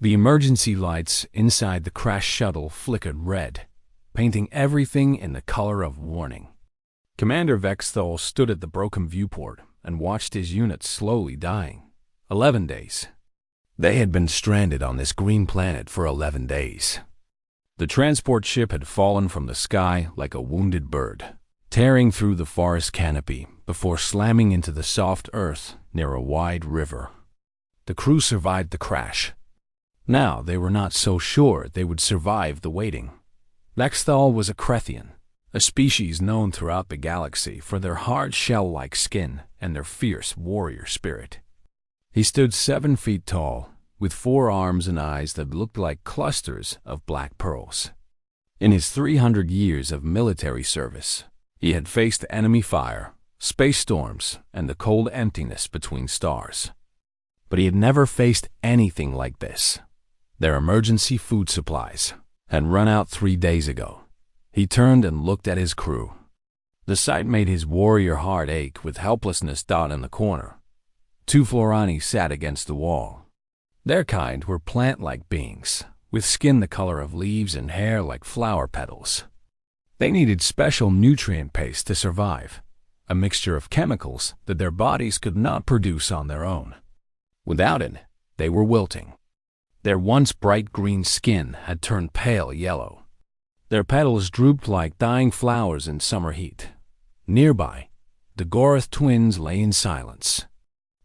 The emergency lights inside the crash shuttle flickered red, painting everything in the color of warning. Commander Vexthal stood at the broken viewport and watched his unit slowly dying. 11 days. They had been stranded on this green planet for 11 days. The transport ship had fallen from the sky like a wounded bird, tearing through the forest canopy before slamming into the soft earth near a wide river. The crew survived the crash. Now they were not so sure they would survive the waiting. Vexthal was a Krethian, a species known throughout the galaxy for their hard shell-like skin and their fierce warrior spirit. He stood 7 feet tall, with 4 arms and eyes that looked like clusters of black pearls. In his 300 years of military service, he had faced enemy fire, space storms, and the cold emptiness between stars. But he had never faced anything like this. Their emergency food supplies had run out 3 days ago. He turned and looked at his crew. The sight made his warrior heart ache with helplessness. In the corner, 2 Florani sat against the wall. Their kind were plant-like beings, with skin the color of leaves and hair like flower petals. They needed special nutrient paste to survive, a mixture of chemicals that their bodies could not produce on their own. Without it, they were wilting. Their once bright green skin had turned pale yellow. Their petals drooped like dying flowers in summer heat. Nearby, the Gorath twins lay in silence.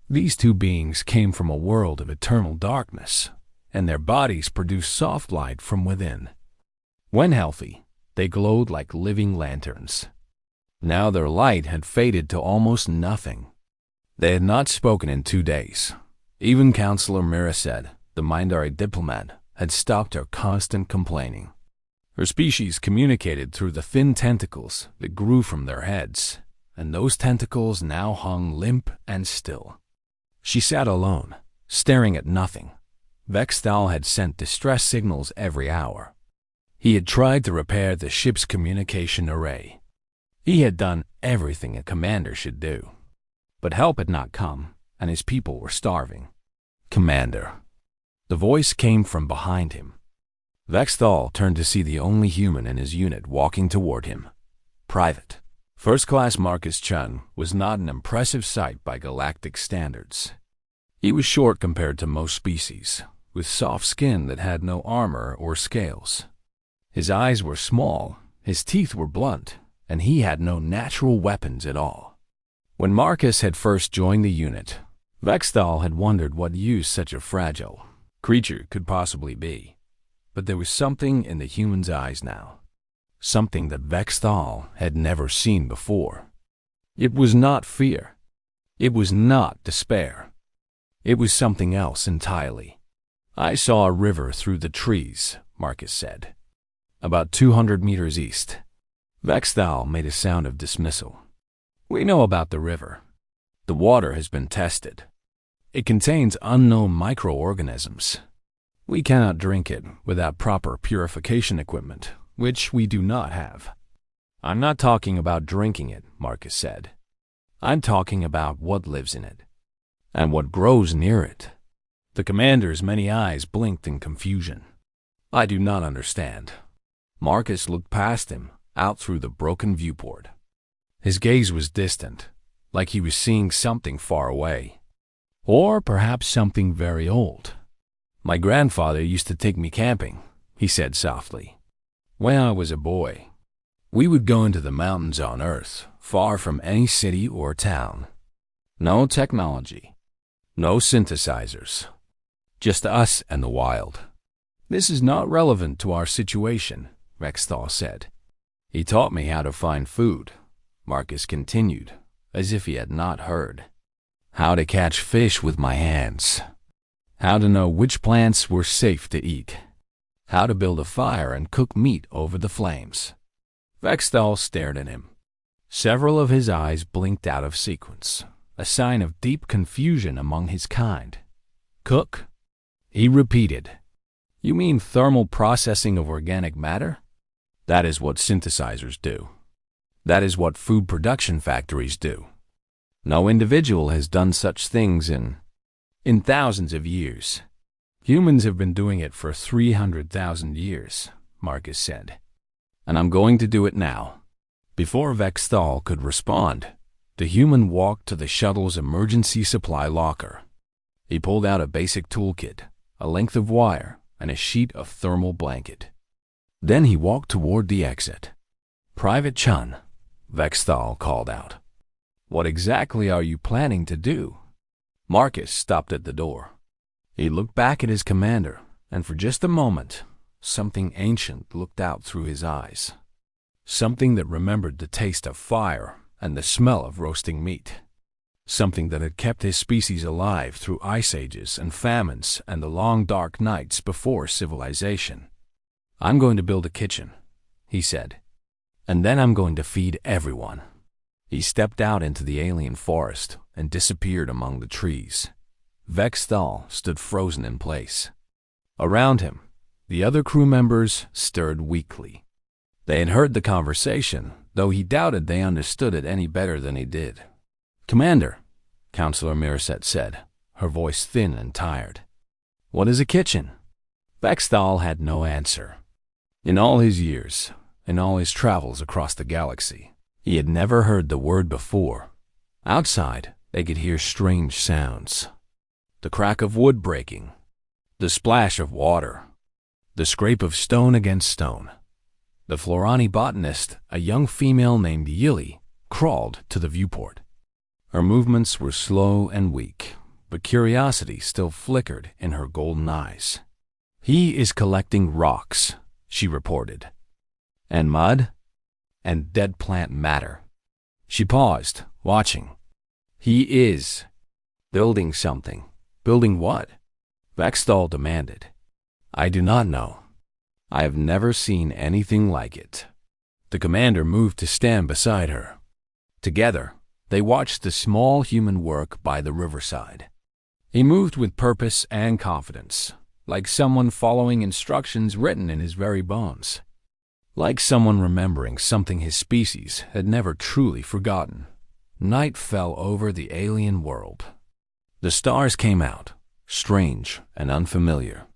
These 2 beings came from a world of eternal darkness, and their bodies produced soft light from within. When healthy, they glowed like living lanterns. Now their light had faded to almost nothing. They had not spoken in 2 days. Even Counselor Riverside, the Mindari diplomat, had stopped her constant complaining. Her species communicated through the thin tentacles that grew from their heads, and those tentacles now hung limp and still. She sat alone, staring at nothing. Vexthal had sent distress signals every hour. He had tried to repair the ship's communication array. He had done everything a commander should do. But help had not come, and his people were starving. "Commander." The voice came from behind him. Vexthal turned to see the only human in his unit walking toward him. Private. First Class Marcus Chun was not an impressive sight by galactic standards. He was short compared to most species, with soft skin that had no armor or scales. His eyes were small, his teeth were blunt, and he had no natural weapons at all. When Marcus had first joined the unit, Vexthal had wondered what use such a fragile creature could possibly be. But there was something in the human's eyes now, something that Vexthal had never seen before. It was not fear. It was not despair. It was something else entirely. "I saw a river through the trees," Marcus said. "About 200 meters east." Vexthal made a sound of dismissal. "We know about the river. The water has been tested. It contains unknown microorganisms. We cannot drink it without proper purification equipment, which we do not have." "I'm not talking about drinking it," Marcus said. "I'm talking about what lives in it, and what grows near it." The commander's many eyes blinked in confusion. "I do not understand." Marcus looked past him, out through the broken viewport. His gaze was distant, like he was seeing something far away. Or perhaps something very old. "My grandfather used to take me camping," he said softly. "When I was a boy, we would go into the mountains on Earth, far from any city or town. No technology, no synthesizers, just us and the wild. This is not relevant to our situation," Vexthal said. "He taught me how to find food," Marcus continued, as if he had not heard. "How to catch fish with my hands. How to know which plants were safe to eat. How to build a fire and cook meat over the flames." Vexthal stared at him. Several of his eyes blinked out of sequence, a sign of deep confusion among his kind. "Cook?" He repeated. "You mean thermal processing of organic matter? That is what synthesizers do. That is what food production factories do. No individual has done such things in thousands of years. Humans have been doing it for 300,000 years, Marcus said. And I'm going to do it now. Before Vexthal could respond, the human walked to the shuttle's emergency supply locker. He pulled out a basic toolkit, a length of wire, and a sheet of thermal blanket. Then he walked toward the exit. Private Chun, Vexthal called out. What exactly are you planning to do? Marcus stopped at the door. He looked back at his commander, and for just a moment, something ancient looked out through his eyes. Something that remembered the taste of fire and the smell of roasting meat. Something that had kept his species alive through ice ages and famines and the long dark nights before civilization. I'm going to build a kitchen, he said. And then I'm going to feed everyone. He stepped out into the alien forest and disappeared among the trees. Vexthal stood frozen in place. Around him, the other crew members stirred weakly. They had heard the conversation, though he doubted they understood it any better than he did. Commander, Counselor Miraset said, her voice thin and tired. What is a kitchen? Vexthal had no answer. In all his years, in all his travels across the galaxy, he had never heard the word before. Outside, they could hear strange sounds. The crack of wood breaking, the splash of water, the scrape of stone against stone. The Florani botanist, a young female named Yili, crawled to the viewport. Her movements were slow and weak, but curiosity still flickered in her golden eyes. He is collecting rocks, she reported. And mud? And dead plant matter. She paused, watching. He is building something. Building what? Vexthal demanded. I do not know. I have never seen anything like it. The commander moved to stand beside her. Together, they watched the small human work by the riverside. He moved with purpose and confidence, like someone following instructions written in his very bones. Like someone remembering something his species had never truly forgotten. Night fell over the alien world. The stars came out, strange and unfamiliar.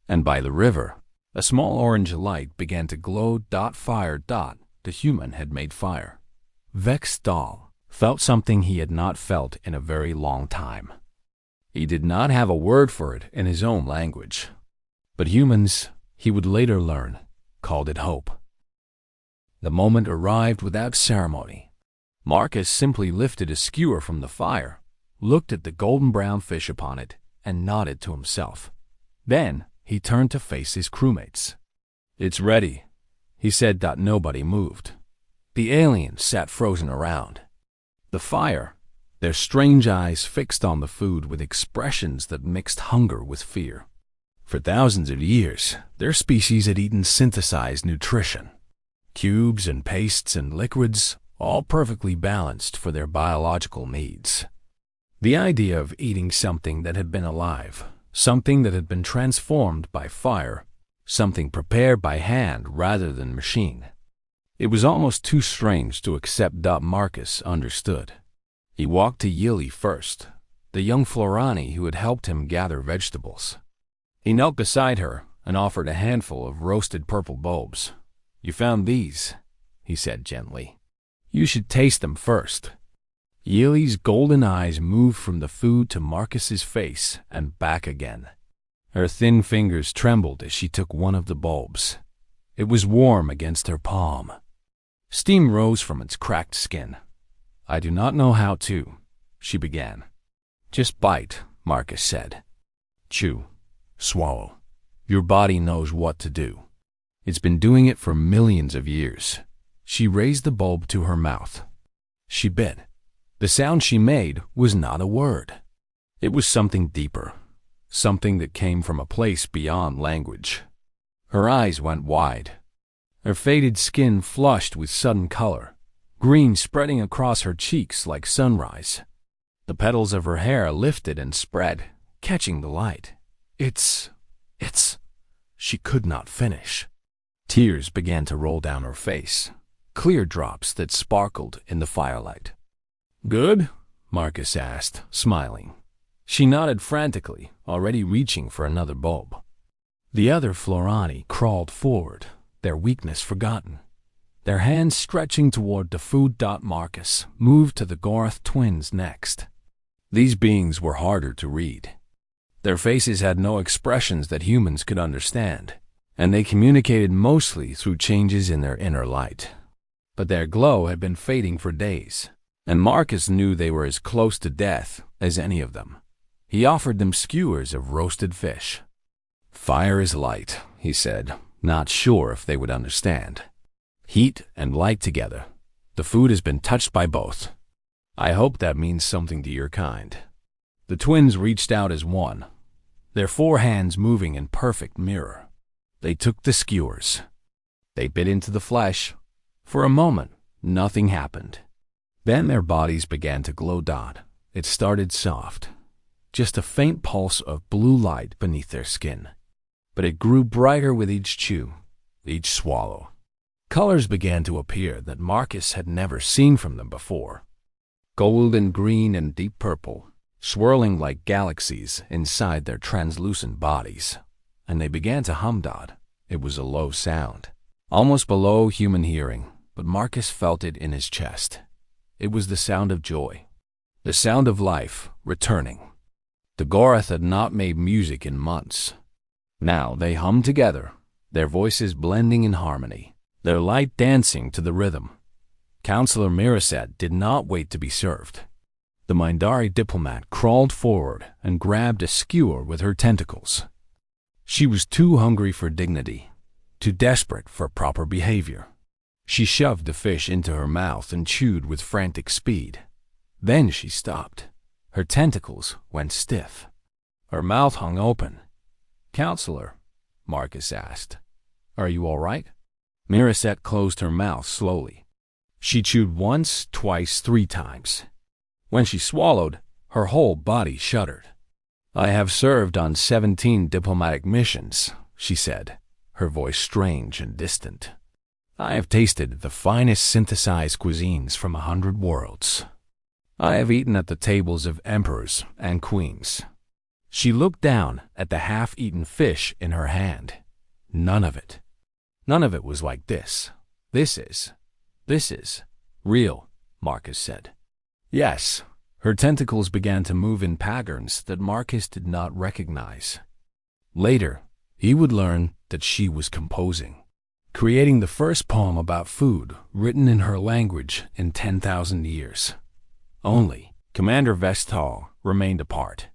And by the river, a small orange light began to glow fire. The human had made fire. Vexthal felt something he had not felt in a very long time. He did not have a word for it in his own language. But humans, he would later learn, called it hope. The moment arrived without ceremony. Marcus simply lifted a skewer from the fire, looked at the golden brown fish upon it, and nodded to himself. Then he turned to face his crewmates. It's ready, he said. Nobody moved. The aliens sat frozen around. The fire, their strange eyes fixed on the food with expressions that mixed hunger with fear. For thousands of years, their species had eaten synthesized nutrition. Cubes and pastes and liquids, all perfectly balanced for their biological needs. The idea of eating something that had been alive, something that had been transformed by fire, something prepared by hand rather than machine. It was almost too strange to accept. Marcus understood. He walked to Yili first, the young Florani who had helped him gather vegetables. He knelt beside her and offered a handful of roasted purple bulbs. You found these, he said gently. You should taste them first. Yili's golden eyes moved from the food to Marcus's face and back again. Her thin fingers trembled as she took one of the bulbs. It was warm against her palm. Steam rose from its cracked skin. I do not know how to, she began. Just bite, Marcus said. Chew. Swallow. Your body knows what to do. It's been doing it for millions of years. She raised the bulb to her mouth. She bit. The sound she made was not a word. It was something deeper, something that came from a place beyond language. Her eyes went wide. Her faded skin flushed with sudden color, green spreading across her cheeks like sunrise. The petals of her hair lifted and spread, catching the light. It's... She could not finish. Tears began to roll down her face, clear drops that sparkled in the firelight. Good? Marcus asked, smiling. She nodded frantically, already reaching for another bulb. The other Florani crawled forward, their weakness forgotten. Their hands stretching toward the food. Marcus moved to the Gorath twins next. These beings were harder to read. Their faces had no expressions that humans could understand, and they communicated mostly through changes in their inner light. But their glow had been fading for days, and Marcus knew they were as close to death as any of them. He offered them skewers of roasted fish. "Fire is light," he said, not sure if they would understand. "Heat and light together. The food has been touched by both. I hope that means something to your kind." The twins reached out as one, their 4 hands moving in perfect mirror. They took the skewers. They bit into the flesh. For a moment, nothing happened. Then their bodies began to glow. It started soft, just a faint pulse of blue light beneath their skin. But it grew brighter with each chew, each swallow. Colors began to appear that Marcus had never seen from them before. Gold and green and deep purple, swirling like galaxies inside their translucent bodies. And they began to hum. It was a low sound, almost below human hearing, but Marcus felt it in his chest. It was the sound of joy, the sound of life returning. The Gorath had not made music in months. Now they hummed together, their voices blending in harmony, their light dancing to the rhythm. Counselor Riverside did not wait to be served. The Mindari diplomat crawled forward and grabbed a skewer with her tentacles. She was too hungry for dignity, too desperate for proper behavior. She shoved the fish into her mouth and chewed with frantic speed. Then she stopped. Her tentacles went stiff. Her mouth hung open. "Counselor," Marcus asked, "are you all right?" Riverside closed her mouth slowly. She chewed once, twice, 3 times. When she swallowed, her whole body shuddered. "I have served on 17 diplomatic missions," she said, her voice strange and distant. "I have tasted the finest synthesized cuisines from 100 worlds. I have eaten at the tables of emperors and queens." She looked down at the half-eaten fish in her hand. None of it was like this. This is real, Marcus said. Yes, her tentacles began to move in patterns that Marcus did not recognize. Later, he would learn that she was composing, creating the first poem about food written in her language in 10,000 years. Only Commander Vestal remained apart.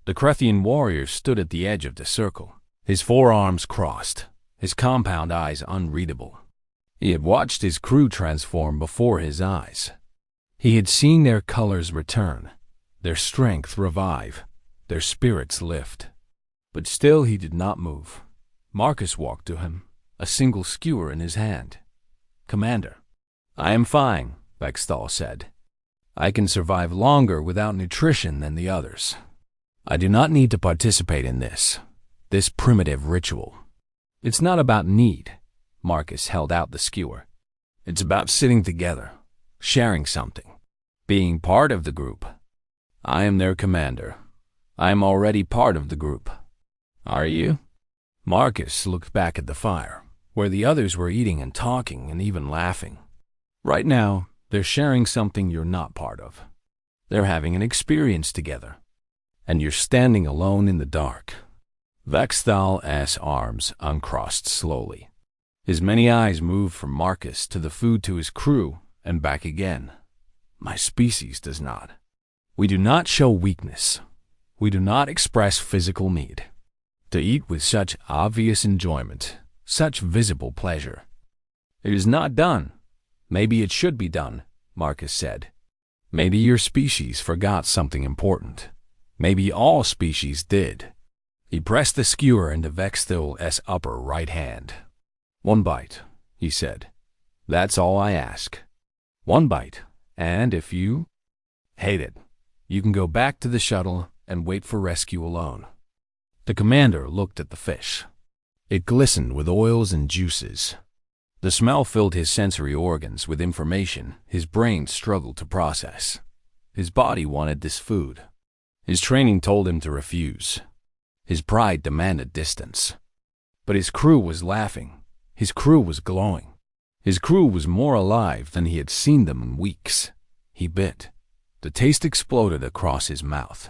The Krethian warrior stood at the edge of the circle, his forearms crossed, his compound eyes unreadable. He had watched his crew transform before his eyes. He had seen their colors return, their strength revive, their spirits lift. But still he did not move. Marcus walked to him, a single skewer in his hand. "Commander." "I am fine," Vestal said. "I can survive longer without nutrition than the others. I do not need to participate in this primitive ritual. It's not about need." Marcus held out the skewer. "It's about sitting together, sharing something, being part of the group. I am their commander. I am already part of the group. Are you?" Marcus looked back at the fire, where the others were eating and talking and even laughing. "Right now, they're sharing something you're not part of. They're having an experience together. And you're standing alone in the dark." Vestal's arms uncrossed slowly. His many eyes moved from Marcus to the food to his crew and back again. "My species does not. We do not show weakness. We do not express physical need. To eat with such obvious enjoyment, such visible pleasure. It is not done. Maybe it should be done," Marcus said. "Maybe your species forgot something important. Maybe all species did." He pressed the skewer into Vestal's upper right hand. "1 bite," he said. "That's all I ask. 1 bite, and if you hate it, you can go back to the shuttle and wait for rescue alone." The commander looked at the fish. It glistened with oils and juices. The smell filled his sensory organs with information his brain struggled to process. His body wanted this food. His training told him to refuse. His pride demanded distance. But his crew was laughing. His crew was glowing. His crew was more alive than he had seen them in weeks. He bit. The taste exploded across his mouth.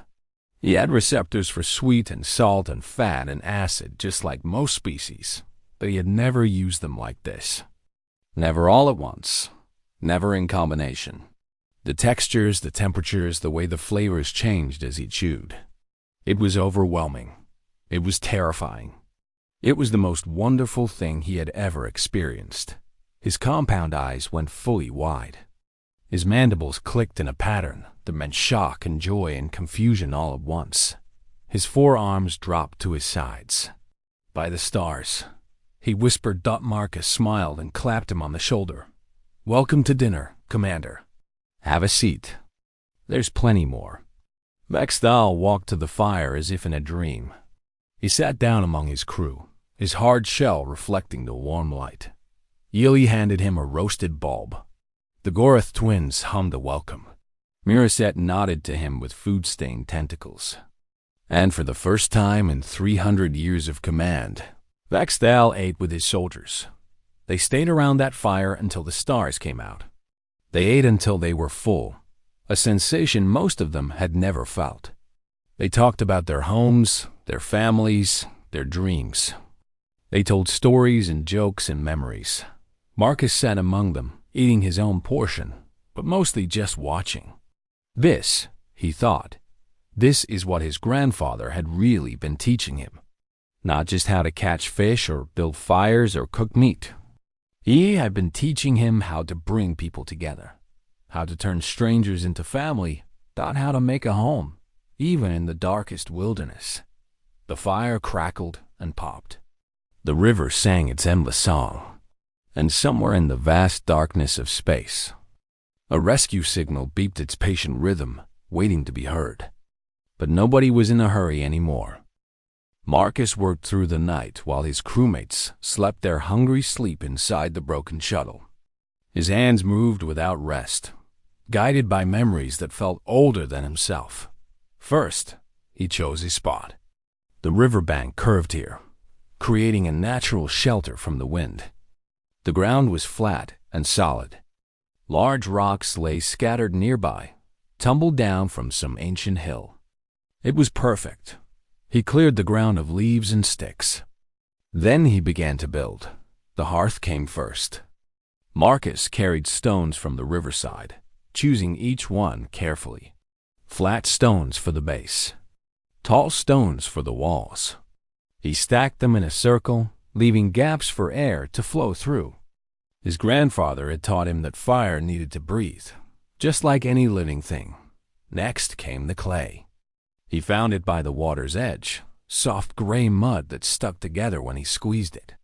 He had receptors for sweet and salt and fat and acid just like most species, but he had never used them like this. Never all at once. Never in combination. The textures, the temperatures, the way the flavors changed as he chewed. It was overwhelming. It was terrifying. It was the most wonderful thing he had ever experienced. His compound eyes went fully wide. His mandibles clicked in a pattern that meant shock and joy and confusion all at once. His forearms dropped to his sides. By the stars, he whispered. Marcus smiled and clapped him on the shoulder. "Welcome to dinner, Commander. Have a seat. There's plenty more." Vexthal walked to the fire as if in a dream. He sat down among his crew, his hard shell reflecting the warm light. Yili handed him a roasted bulb. The Gorath twins hummed a welcome. Miraset nodded to him with food-stained tentacles. And for the first time in 300 years of command, Vexthal ate with his soldiers. They stayed around that fire until the stars came out. They ate until they were full, a sensation most of them had never felt. They talked about their homes, their families, their dreams. They told stories and jokes and memories. Marcus sat among them, eating his own portion, but mostly just watching. This, he thought, this is what his grandfather had really been teaching him. Not just how to catch fish or build fires or cook meat. He had been teaching him how to bring people together, how to turn strangers into family, taught how to make a home, even in the darkest wilderness. The fire crackled and popped. The river sang its endless song. And somewhere in the vast darkness of space, a rescue signal beeped its patient rhythm, waiting to be heard. But nobody was in a hurry anymore. Marcus worked through the night while his crewmates slept their hungry sleep inside the broken shuttle. His hands moved without rest, guided by memories that felt older than himself. First, he chose his spot. The riverbank curved here, creating a natural shelter from the wind. The ground was flat and solid. Large rocks lay scattered nearby, tumbled down from some ancient hill. It was perfect. He cleared the ground of leaves and sticks. Then he began to build. The hearth came first. Marcus carried stones from the riverside, choosing each one carefully. Flat stones for the base. Tall stones for the walls. He stacked them in a circle, leaving gaps for air to flow through. His grandfather had taught him that fire needed to breathe, just like any living thing. Next came the clay. He found it by the water's edge, soft gray mud that stuck together when he squeezed it.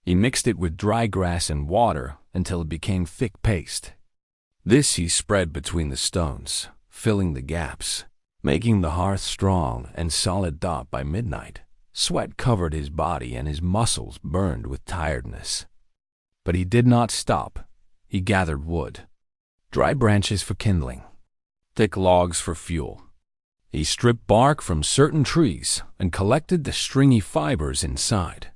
He mixed it with dry grass and water until it became thick paste. This he spread between the stones, filling the gaps, making the hearth strong and solid. By midnight, sweat covered his body and his muscles burned with tiredness. But he did not stop. He gathered wood, dry branches for kindling, thick logs for fuel. He stripped bark from certain trees and collected the stringy fibers inside.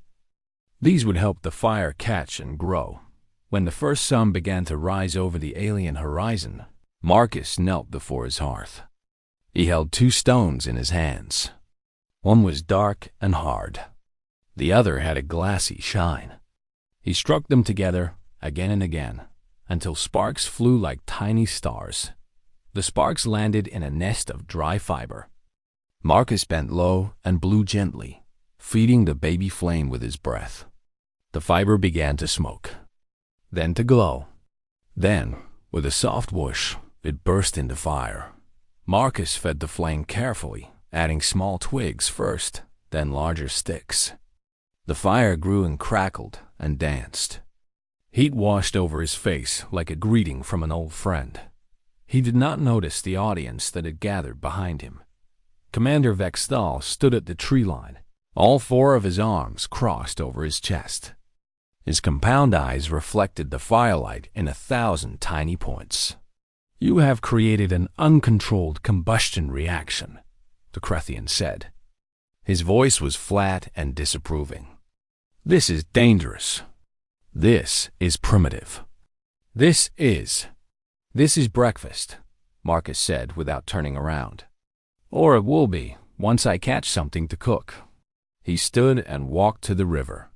These would help the fire catch and grow. When the first sun began to rise over the alien horizon, Marcus knelt before his hearth. He held 2 stones in his hands. One was dark and hard. The other had a glassy shine. He struck them together again and again until sparks flew like tiny stars. The sparks landed in a nest of dry fiber. Marcus bent low and blew gently, feeding the baby flame with his breath. The fiber began to smoke, then to glow. Then, with a soft whoosh, it burst into fire. Marcus fed the flame carefully, adding small twigs first, then larger sticks. The fire grew and crackled and danced. Heat washed over his face like a greeting from an old friend. He did not notice the audience that had gathered behind him. Commander Vexthal stood at the tree line, all 4 of his arms crossed over his chest. His compound eyes reflected the firelight in 1,000 tiny points. "You have created an uncontrolled combustion reaction," the Crethian said. His voice was flat and disapproving. "This is dangerous. This is primitive. This is breakfast," Marcus said without turning around. "Or it will be, once I catch something to cook." He stood and walked to the river.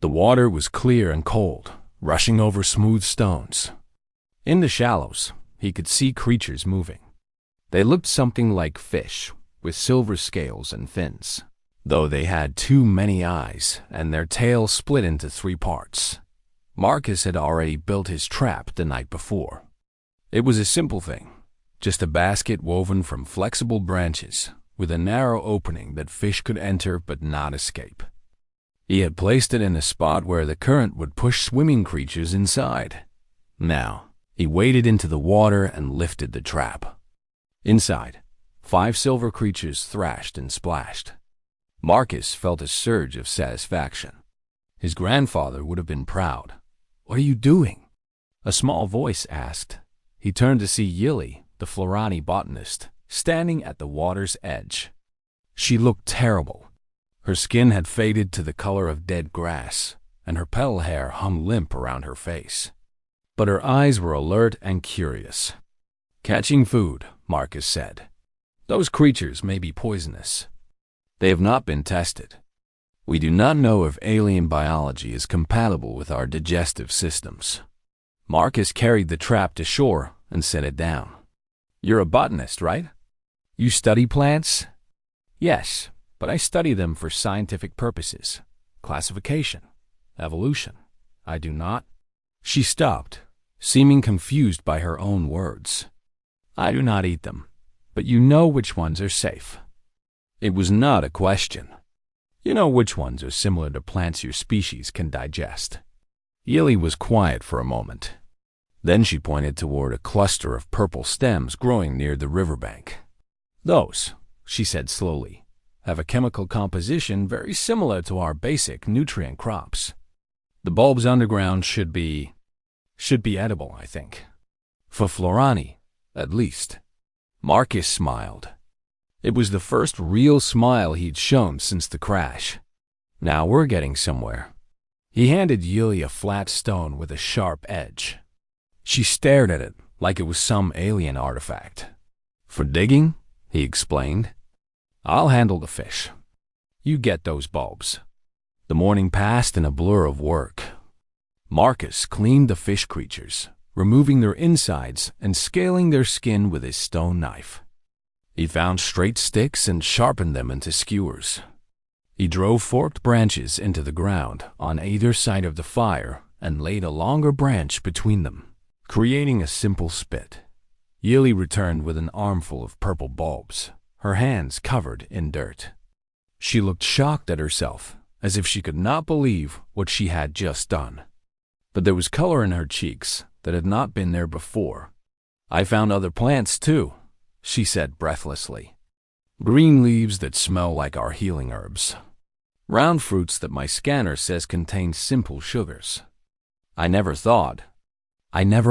The water was clear and cold, rushing over smooth stones. In the shallows, he could see creatures moving. They looked something like fish, with silver scales and fins, though they had too many eyes and their tails split into 3 parts. Marcus had already built his trap the night before. It was a simple thing, just a basket woven from flexible branches, with a narrow opening that fish could enter but not escape. He had placed it in a spot where the current would push swimming creatures inside. Now, he waded into the water and lifted the trap. Inside, 5 silver creatures thrashed and splashed. Marcus felt a surge of satisfaction. His grandfather would have been proud. "What are you doing?" a small voice asked. He turned to see Yili, the Florani botanist, standing at the water's edge. She looked terrible. Her skin had faded to the color of dead grass, and her pale hair hung limp around her face. But her eyes were alert and curious. "Catching food," Marcus said. "Those creatures may be poisonous. They have not been tested. We do not know if alien biology is compatible with our digestive systems." Marcus carried the trap to shore and set it down. "You're a botanist, right? You study plants?" "Yes, but I study them for scientific purposes. Classification, evolution. I do not." She stopped, seeming confused by her own words. "I do not eat them, but you know which ones are safe." It was not a question. "You know which ones are similar to plants your species can digest." Yili was quiet for a moment. Then she pointed toward a cluster of purple stems growing near the riverbank. "Those," she said slowly, "have a chemical composition very similar to our basic nutrient crops. The bulbs underground should be edible, I think. For Florani, at least." Marcus smiled. It was the first real smile he'd shown since the crash. "Now we're getting somewhere." He handed Yili a flat stone with a sharp edge. She stared at it like it was some alien artifact. "For digging," he explained. "I'll handle the fish. You get those bulbs." The morning passed in a blur of work. Marcus cleaned the fish creatures, removing their insides and scaling their skin with his stone knife. He found straight sticks and sharpened them into skewers. He drove forked branches into the ground on either side of the fire and laid a longer branch between them, creating a simple spit. Yili returned with an armful of purple bulbs, her hands covered in dirt. She looked shocked at herself, as if she could not believe what she had just done. But there was color in her cheeks that had not been there before. "I found other plants, too," she said breathlessly. "Green leaves that smell like our healing herbs. Round fruits that my scanner says contain simple sugars. I never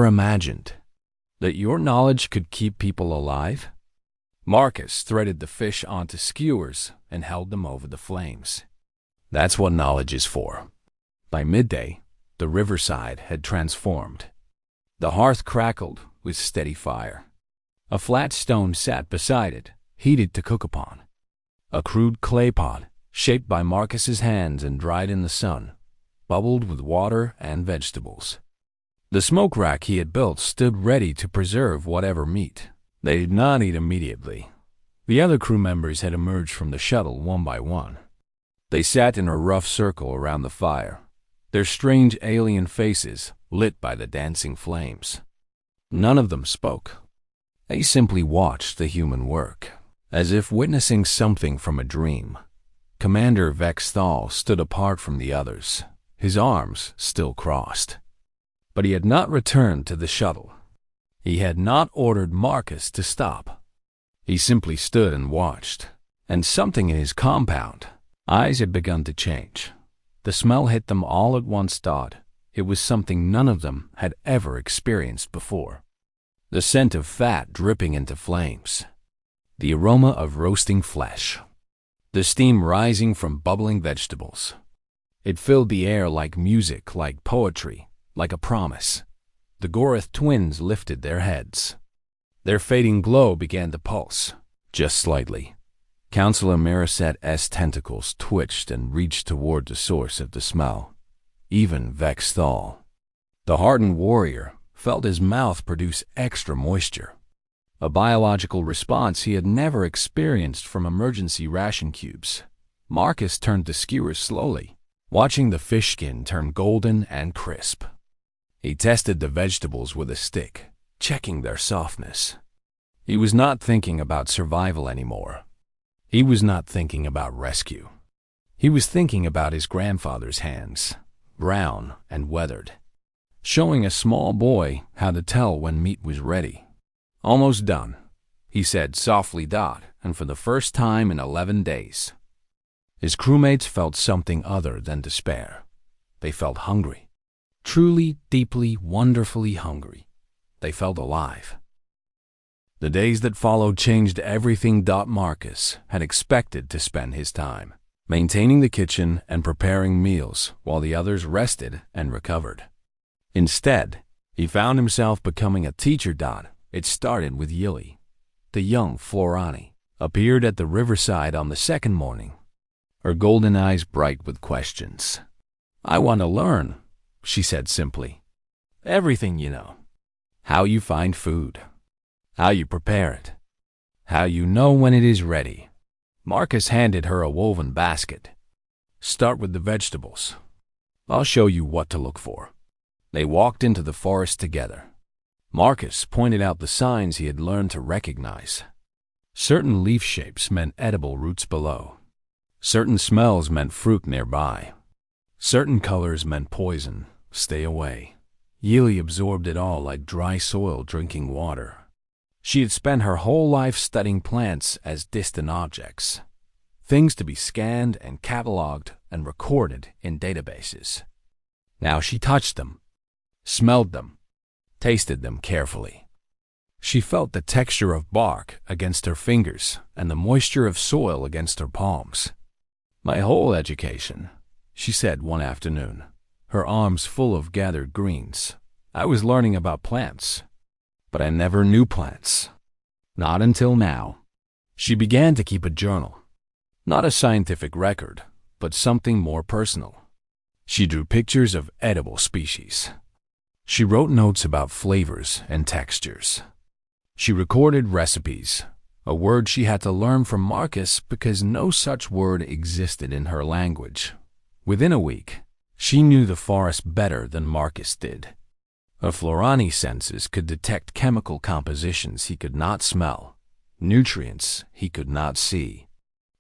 imagined that your knowledge could keep people alive." Marcus threaded the fish onto skewers and held them over the flames. "That's what knowledge is for." By midday, the Riverside had transformed. The hearth crackled with steady fire. A flat stone sat beside it, heated to cook upon. A crude clay pot, shaped by Marcus's hands and dried in the sun, bubbled with water and vegetables. The smoke rack he had built stood ready to preserve whatever meat. They did not eat immediately. The other crew members had emerged from the shuttle one by one. They sat in a rough circle around the fire, their strange alien faces lit by the dancing flames. None of them spoke. They simply watched the human work, as if witnessing something from a dream. Commander Vex Thal stood apart from the others, his arms still crossed. But he had not returned to the shuttle. He had not ordered Marcus to stop. He simply stood and watched, and something in his compound eyes had begun to change. The smell hit them all at once. It was something none of them had ever experienced before. The scent of fat dripping into flames. the aroma of roasting flesh, the steam rising from bubbling vegetables. It filled the air like music, like poetry, like a promise. The Gorath twins lifted their heads. Their fading glow began to pulse, just slightly. Counselor Marisette's tentacles twitched and reached toward the source of the smell. Even Vex Thal, the hardened warrior, felt his mouth produce extra moisture, a biological response he had never experienced from emergency ration cubes. Marcus turned the skewers slowly, watching the fish skin turn golden and crisp. He tested the vegetables with a stick, checking their softness. He was not thinking about survival anymore. He was not thinking about rescue. He was thinking about his grandfather's hands, brown and weathered, showing a small boy how to tell when meat was ready. "Almost done," he said softly, and for the first time in 11 days. His crewmates felt something other than despair. They felt hungry. Truly, deeply, wonderfully hungry. They felt alive. The days that followed changed everything. Marcus had expected to spend his time maintaining the kitchen and preparing meals while the others rested and recovered. Instead, he found himself becoming a teacher. It started with Yili. The young Florani appeared at the Riverside on the second morning, her golden eyes bright with questions. "I want to learn," she said simply. "Everything, you know. How you find food, how you prepare it, how you know when it is ready." Marcus handed her a woven basket. "Start with the vegetables. I'll show you what to look for." They walked into the forest together. Marcus pointed out the signs he had learned to recognize. Certain leaf shapes meant edible roots below. Certain smells meant fruit nearby. Certain colors meant poison. Stay away. Yili absorbed it all like dry soil drinking water. She had spent her whole life studying plants as distant objects, things to be scanned and cataloged and recorded in databases. Now she touched them, smelled them, tasted them carefully. She felt the texture of bark against her fingers and the moisture of soil against her palms. "My whole education," she said one afternoon, her arms full of gathered greens, "I was learning about plants, but I never knew plants. Not until now." She began to keep a journal, not a scientific record, but something more personal. She drew pictures of edible species. She wrote notes about flavors and textures. She recorded recipes, a word she had to learn from Marcus because no such word existed in her language. Within a week, she knew the forest better than Marcus did. Her Florani senses could detect chemical compositions he could not smell, nutrients he could not see.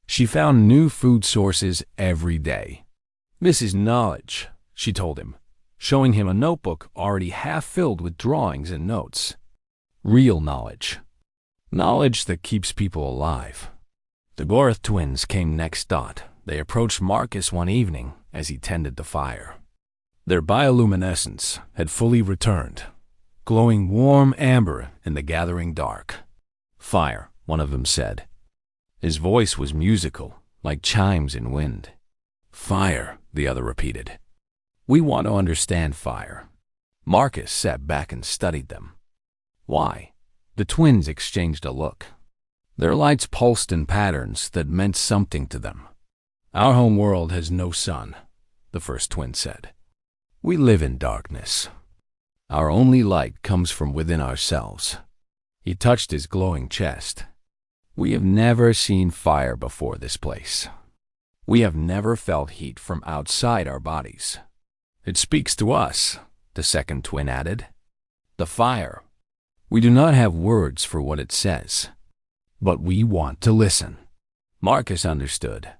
She found new food sources every day. "This is knowledge," she told him, showing him a notebook already half filled with drawings and notes. "Real knowledge. Knowledge that keeps people alive." The Gorath twins came next. They approached Marcus one evening as he tended the fire. Their bioluminescence had fully returned, glowing warm amber in the gathering dark. "Fire," one of them said. His voice was musical, like chimes in wind. "Fire," the other repeated. "We want to understand fire." Marcus sat back and studied them. "Why?" The twins exchanged a look. Their lights pulsed in patterns that meant something to them. "Our home world has no sun," the first twin said. "We live in darkness. Our only light comes from within ourselves." He touched his glowing chest. "We have never seen fire before this place. We have never felt heat from outside our bodies." "It speaks to us," the second twin added. "The fire. We do not have words for what it says, but we want to listen." Marcus understood.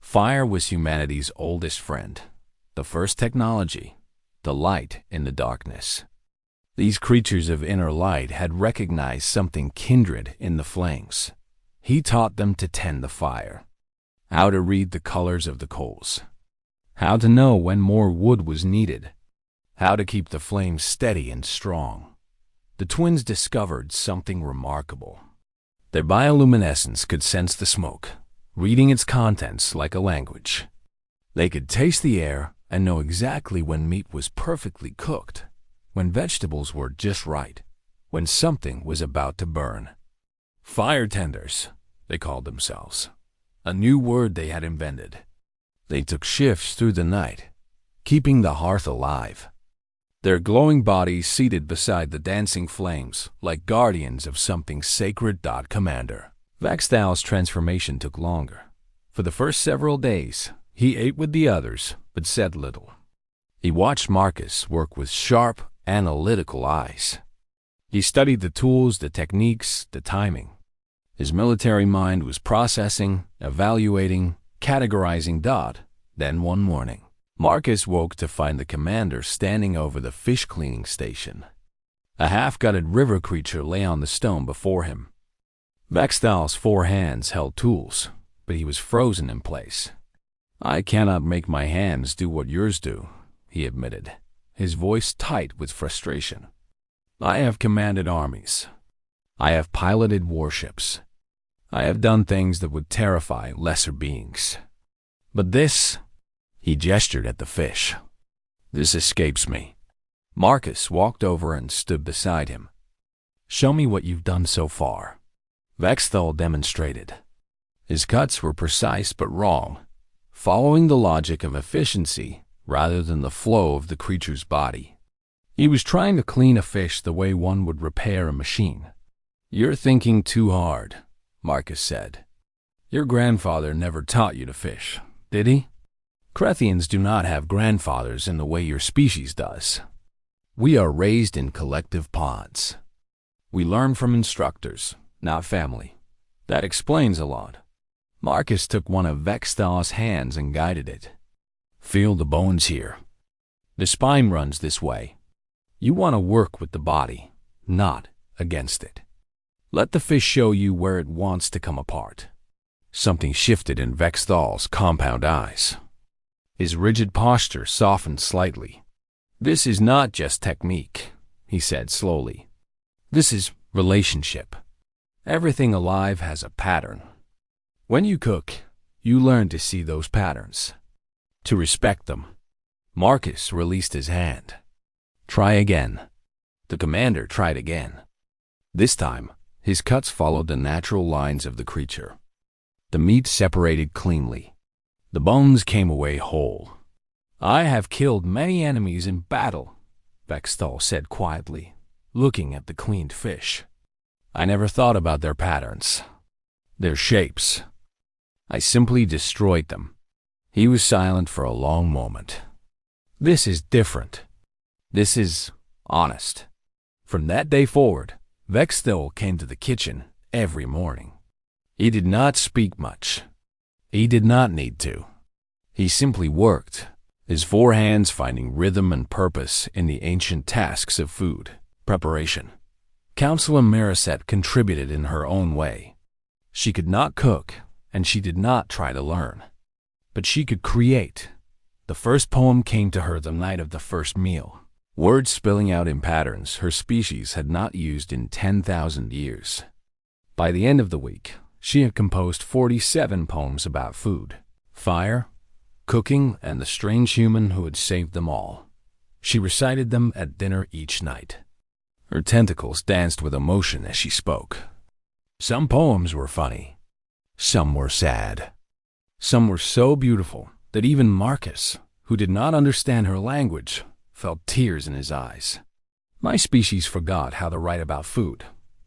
Fire was humanity's oldest friend, the first technology, the light in the darkness. These creatures of inner light had recognized something kindred in the flames. He taught them to tend the fire, how to read the colors of the coals, how to know when more wood was needed, how to keep the flames steady and strong. The twins discovered something remarkable. Their bioluminescence could sense the smoke, reading its contents like a language. They could taste the air and know exactly when meat was perfectly cooked, when vegetables were just right, when something was about to burn. Fire tenders, they called themselves, a new word they had invented. They took shifts through the night, keeping the hearth alive. Their glowing bodies seated beside the dancing flames like guardians of something sacred. Commander Vexthal's transformation took longer. For the first several days, he ate with the others, but said little. He watched Marcus work with sharp, analytical eyes. He studied the tools, the techniques, the timing. His military mind was processing, evaluating, categorizing. Then one morning, Marcus woke to find the commander standing over the fish cleaning station. A half-gutted river creature lay on the stone before him. Vexthal's 4 hands held tools, but he was frozen in place. "I cannot make my hands do what yours do," he admitted, his voice tight with frustration. "I have commanded armies. I have piloted warships. I have done things that would terrify lesser beings. But this," he gestured at the fish, "this escapes me." Marcus walked over and stood beside him. "Show me what you've done so far." Vexthal demonstrated. His cuts were precise but wrong, following the logic of efficiency rather than the flow of the creature's body. He was trying to clean a fish the way one would repair a machine. "You're thinking too hard," Marcus said. "Your grandfather never taught you to fish, did he? Crethians do not have grandfathers in the way your species does. We are raised in collective pods. We learn from instructors, not family. That explains a lot." Marcus took one of Vexthal's hands and guided it. "Feel the bones here. The spine runs this way. You want to work with the body, not against it. Let the fish show you where it wants to come apart." Something shifted in Vexthal's compound eyes. His rigid posture softened slightly. "This is not just technique," he said slowly. "This is relationship. Everything alive has a pattern. When you cook, you learn to see those patterns, to respect them." Marcus released his hand. "Try again." The commander tried again. This time, his cuts followed the natural lines of the creature. The meat separated cleanly. The bones came away whole. "I have killed many enemies in battle," Vexthal said quietly, looking at the cleaned fish. "I never thought about their patterns, their shapes. I simply destroyed them." He was silent for a long moment. "This is different. This is honest." From that day forward, Vexthal came to the kitchen every morning. He did not speak much. He did not need to. He simply worked, his 4 hands finding rhythm and purpose in the ancient tasks of food preparation. Counselor Mariset contributed in her own way. She could not cook, and she did not try to learn. But she could create. The first poem came to her the night of the first meal, words spilling out in patterns her species had not used in 10,000 years. By the end of the week, she had composed 47 poems about food, fire, cooking, and the strange human who had saved them all. She recited them at dinner each night. Her tentacles danced with emotion as she spoke. Some poems were funny. Some were sad. Some were so beautiful that even Marcus, who did not understand her language, felt tears in his eyes. "My species forgot how to write about food,"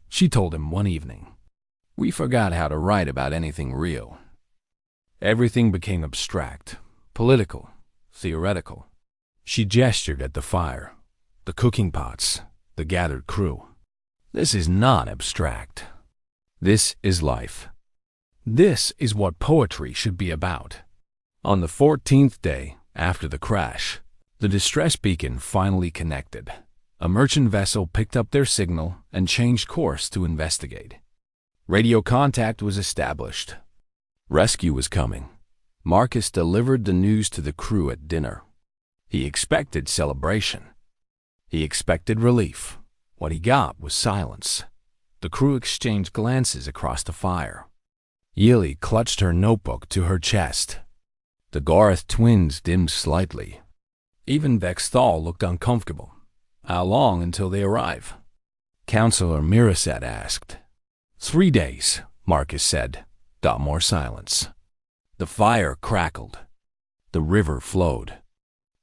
she told him one evening. "We forgot how to write about anything real. Everything became abstract, political, theoretical." She gestured at the fire, the cooking pots, the gathered crew. "This is not abstract. This is life. This is what poetry should be about." On the 14th day after the crash, the distress beacon finally connected. A merchant vessel picked up their signal and changed course to investigate. Radio contact was established. Rescue was coming. Marcus delivered the news to the crew at dinner. He expected celebration. He expected relief. What he got was silence. The crew exchanged glances across the fire. Yili clutched her notebook to her chest. The Garth twins dimmed slightly. Even Vexthal looked uncomfortable. How long until they arrive? Counselor Miraset asked. 3 days, Marcus said. More silence. The fire crackled. The river flowed.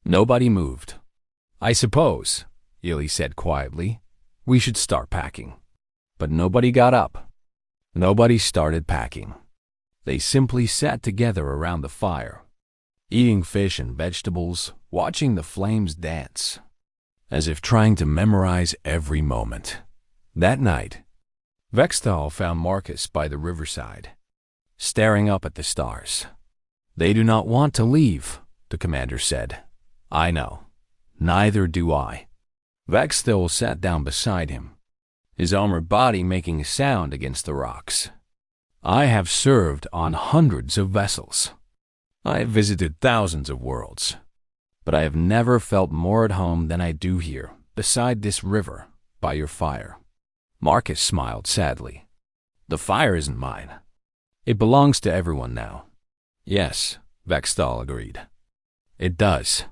Nobody moved. I suppose, Yili said quietly, we should start packing. But nobody got up. Nobody started packing. They simply sat together around the fire, eating fish and vegetables, watching the flames dance, as if trying to memorize every moment. That night, Vexthal found Marcus by the riverside, staring up at the stars. They do not want to leave, the commander said. I know. Neither do I. Vexthal sat down beside him, his armored body making a sound against the rocks. I have served on hundreds of vessels. I have visited thousands of worlds, but I have never felt more at home than I do here, beside this river, by your fire. Marcus smiled sadly. The fire isn't mine. It belongs to everyone now. Yes, Vexthal agreed. It does.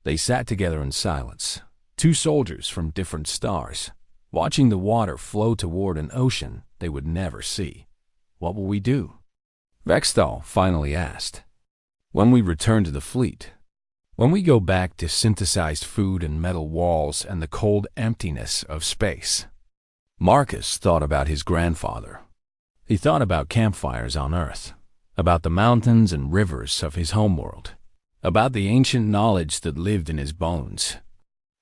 They sat together in silence, 2 soldiers from different stars, watching the water flow toward an ocean they would never see. What will we do? Vexthal finally asked. When we return to the fleet, when we go back to synthesized food and metal walls and the cold emptiness of space. Marcus thought about his grandfather. He thought about campfires on Earth, about the mountains and rivers of his homeworld, about the ancient knowledge that lived in his bones.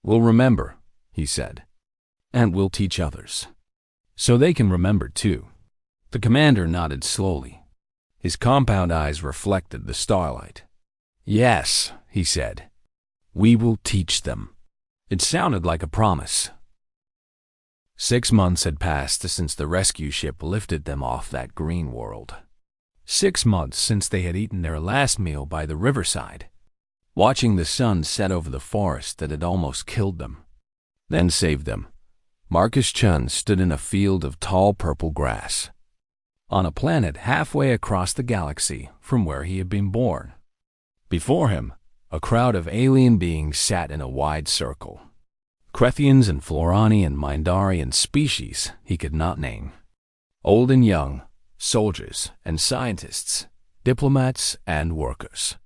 We'll remember, he said, and we'll teach others, so they can remember too. The commander nodded slowly. His compound eyes reflected the starlight. Yes, he said. We will teach them. It sounded like a promise. 6 months had passed since the rescue ship lifted them off that green world. 6 months since they had eaten their last meal by the riverside, watching the sun set over the forest that had almost killed them, then saved them. Marcus Chun stood in a field of tall purple grass, on a planet halfway across the galaxy from where he had been born. Before him, a crowd of alien beings sat in a wide circle. Krethians and Florani and Mindarian species he could not name. Old and young, soldiers and scientists, diplomats and workers.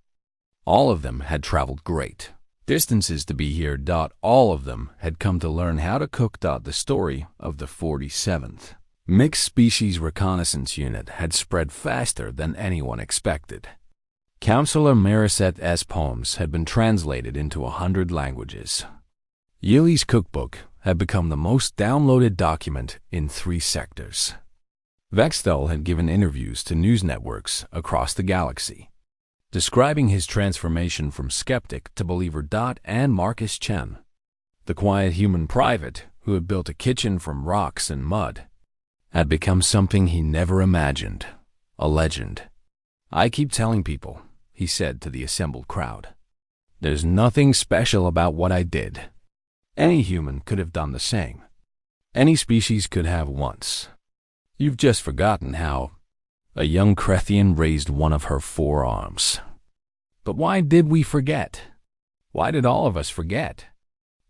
All of them had traveled great distances to be here. All of them had come to learn how to cook. The story of the 47th Mixed Species Reconnaissance Unit had spread faster than anyone expected. Counselor Mariset's poems had been translated into 100 languages. Yili's cookbook had become the most downloaded document in 3 sectors. Vexthal had given interviews to news networks across the galaxy, describing his transformation from skeptic to believer. And Marcus Chen, the quiet human private who had built a kitchen from rocks and mud, had become something he never imagined, a legend. I keep telling people, he said to the assembled crowd, there's nothing special about what I did. Any human could have done the same. Any species could have once. You've just forgotten how a young Krethian raised one of her 4 arms. But why did we forget? Why did all of us forget?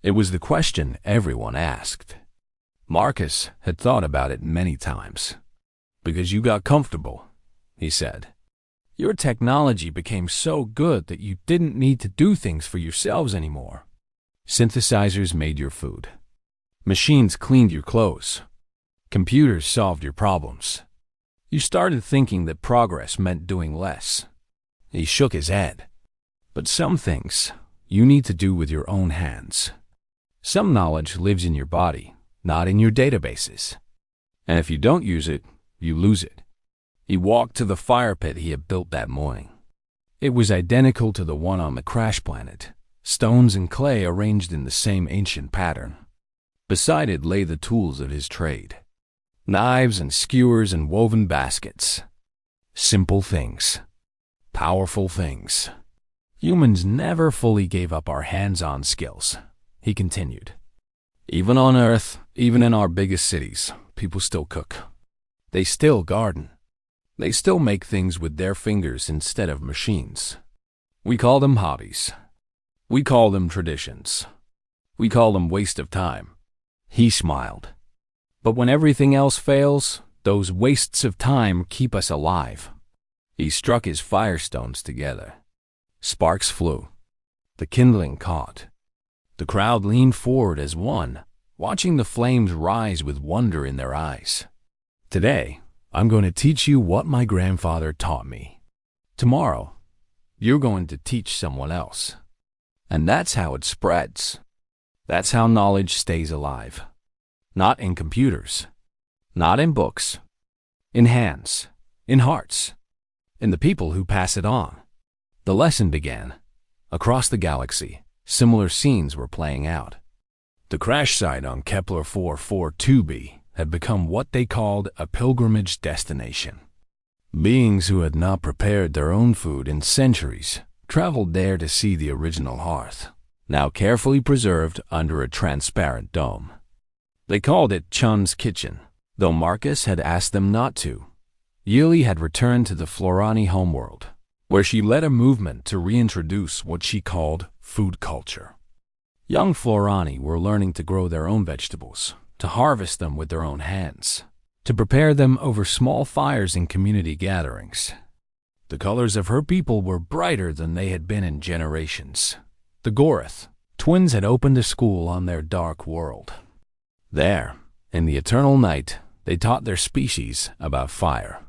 It was the question everyone asked. Marcus had thought about it many times. Because you got comfortable, he said. Your technology became so good that you didn't need to do things for yourselves anymore. Synthesizers made your food. Machines cleaned your clothes. Computers solved your problems. You started thinking that progress meant doing less. He shook his head. But some things you need to do with your own hands. Some knowledge lives in your body, not in your databases. And if you don't use it, you lose it. He walked to the fire pit he had built that morning. It was identical to the one on the crash planet, stones and clay arranged in the same ancient pattern. Beside it lay the tools of his trade. Knives and skewers and woven baskets. Simple things. Powerful things. Humans never fully gave up our hands-on skills, he continued. Even on Earth, even in our biggest cities, people still cook. They still garden. They still make things with their fingers instead of machines. We call them hobbies. We call them traditions. We call them waste of time. He smiled. But when everything else fails, those wastes of time keep us alive. He struck his firestones together. Sparks flew. The kindling caught. The crowd leaned forward as one, watching the flames rise with wonder in their eyes. Today, I'm going to teach you what my grandfather taught me. Tomorrow, you're going to teach someone else. And that's how it spreads. That's how knowledge stays alive. Not in computers. Not in books. In hands. In hearts. In the people who pass it on. The lesson began. Across the galaxy, similar scenes were playing out. The crash site on Kepler 442b had become what they called a pilgrimage destination. Beings who had not prepared their own food in centuries traveled there to see the original hearth, now carefully preserved under a transparent dome. They called it Chun's Kitchen, though Marcus had asked them not to. Yili had returned to the Florani homeworld, where she led a movement to reintroduce what she called food culture. Young Florani were learning to grow their own vegetables, to harvest them with their own hands, to prepare them over small fires in community gatherings. The colors of her people were brighter than they had been in generations. The Gorath twins had opened a school on their dark world. There, in the eternal night, they taught their species about fire.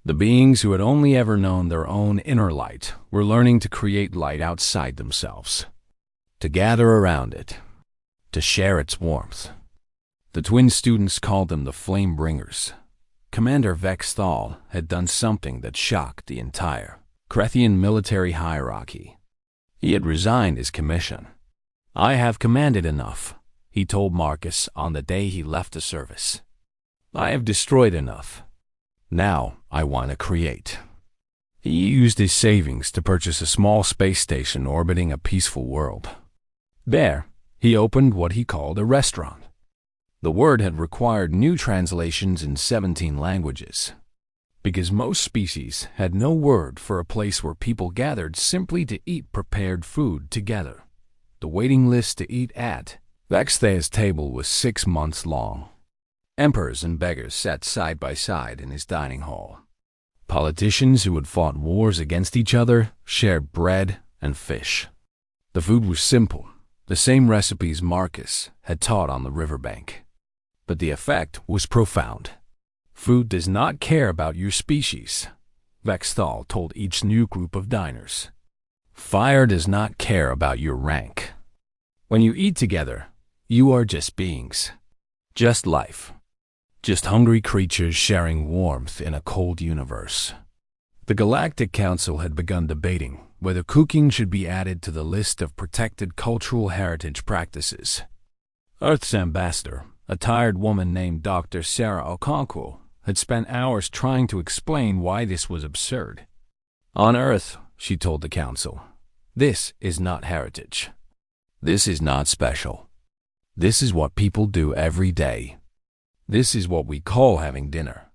The beings who had only ever known their own inner light were learning to create light outside themselves, to gather around it, to share its warmth. The twin students called them the Flame Bringers. Commander Vex Thal had done something that shocked the entire Krethian military hierarchy. He had resigned his commission. "I have commanded enough," he told Marcus on the day he left the service. "I have destroyed enough. Now I want to create." He used his savings to purchase a small space station orbiting a peaceful world. There, he opened what he called a restaurant. The word had required new translations in 17 languages, because most species had no word for a place where people gathered simply to eat prepared food together. The waiting list to eat at Vexthea's table was 6 months long. Emperors and beggars sat side by side in his dining hall. Politicians who had fought wars against each other shared bread and fish. The food was simple, the same recipes Marcus had taught on the riverbank. But the effect was profound. Food does not care about your species, Vexthal told each new group of diners. Fire does not care about your rank. When you eat together, you are just beings, just life, just hungry creatures sharing warmth in a cold universe. The Galactic Council had begun debating whether cooking should be added to the list of protected cultural heritage practices. Earth's ambassador, a tired woman named Dr. Sarah Okonkwo, had spent hours trying to explain why this was absurd. On Earth, she told the council, this is not heritage. This is not special. This is what people do every day. This is what we call having dinner.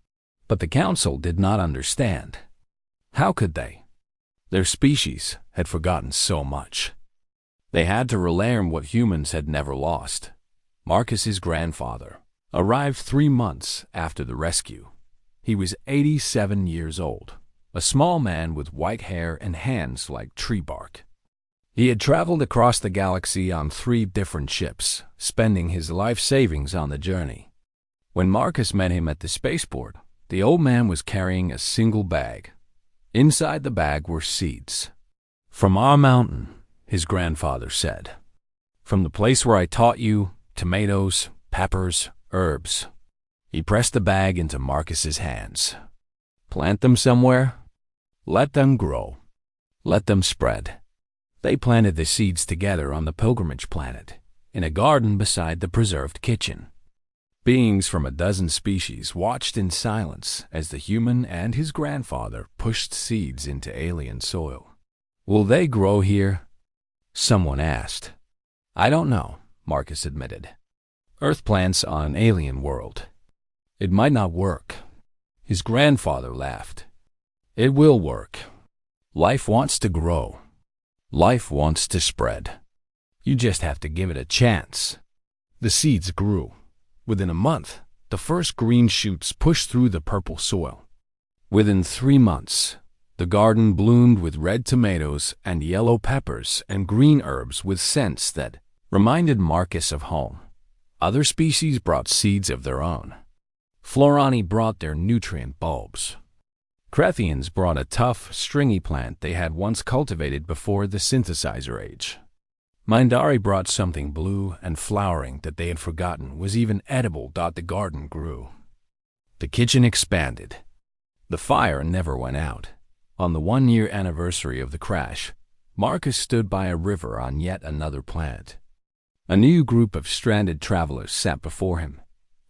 But the council did not understand. How could they? Their species had forgotten so much. They had to relearn what humans had never lost. Marcus's grandfather arrived 3 months after the rescue. He was 87 years old, a small man with white hair and hands like tree bark. He had traveled across the galaxy on 3 different ships, spending his life savings on the journey. When Marcus met him at the spaceport, the old man was carrying a single bag. Inside the bag were seeds. "From our mountain," his grandfather said. "From the place where I taught you, tomatoes, peppers, herbs." He pressed the bag into Marcus's hands. "Plant them somewhere. Let them grow. Let them spread." They planted the seeds together on the pilgrimage planet, in a garden beside the preserved kitchen. Beings from a dozen species watched in silence as the human and his grandfather pushed seeds into alien soil. "Will they grow here?" someone asked. "I don't know," Marcus admitted. "Earth plants on an alien world. It might not work. His grandfather laughed. It will work. Life wants to grow. Life wants to spread. You just have to give it a chance. The seeds grew. Within a month, the first green shoots pushed through the purple soil. Within 3 months, the garden bloomed with red tomatoes and yellow peppers and green herbs with scents that reminded Marcus of home. Other species brought seeds of their own. Florani brought their nutrient bulbs. Crethians brought a tough, stringy plant they had once cultivated before the synthesizer age. Mindari brought something blue and flowering that they had forgotten was even edible. The garden grew. The kitchen expanded. The fire never went out. On the 1-year anniversary of the crash, Marcus stood by a river on yet another planet. A new group of stranded travelers sat before him,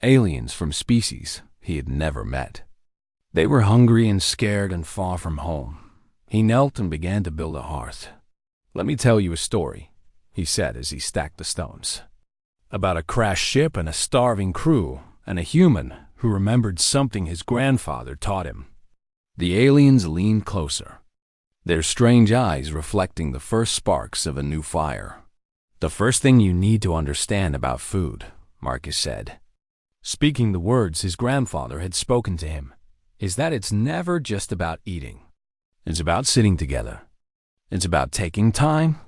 aliens from species he had never met. They were hungry and scared and far from home. He knelt and began to build a hearth. "Let me tell you a story," he said as he stacked the stones, "about a crashed ship and a starving crew and a human who remembered something his grandfather taught him." The aliens leaned closer, their strange eyes reflecting the first sparks of a new fire. "The first thing you need to understand about food," Marcus said, speaking the words his grandfather had spoken to him, "is that it's never just about eating. It's about sitting together. It's about taking time.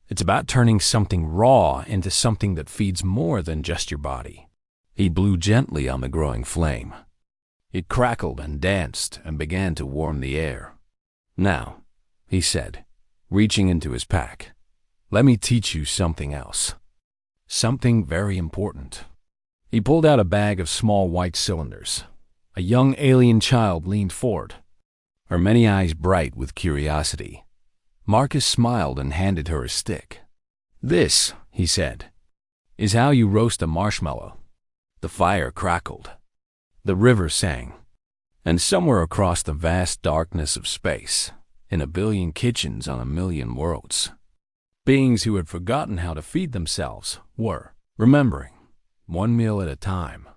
It's about turning something raw into something that feeds more than just your body." He blew gently on the growing flame. It crackled and danced and began to warm the air. "Now," he said, reaching into his pack, "let me teach you something else. Something very important." He pulled out a bag of small white cylinders. A young alien child leaned forward, her many eyes bright with curiosity. Marcus smiled and handed her a stick. "This," he said, "is how you roast a marshmallow." The fire crackled. The river sang. And somewhere across the vast darkness of space, in a billion kitchens on a million worlds, beings who had forgotten how to feed themselves were remembering, one meal at a time,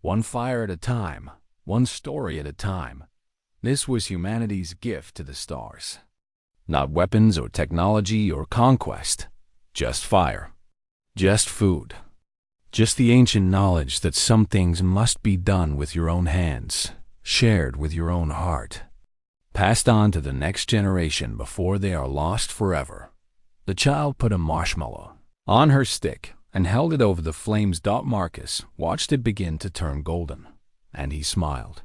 one fire at a time, one story at a time. This was humanity's gift to the stars. Not weapons or technology or conquest, just fire, just food, just the ancient knowledge that some things must be done with your own hands, shared with your own heart, passed on to the next generation before they are lost forever. The child put a marshmallow on her stick and held it over the flames. Marcus watched it begin to turn golden, and he smiled.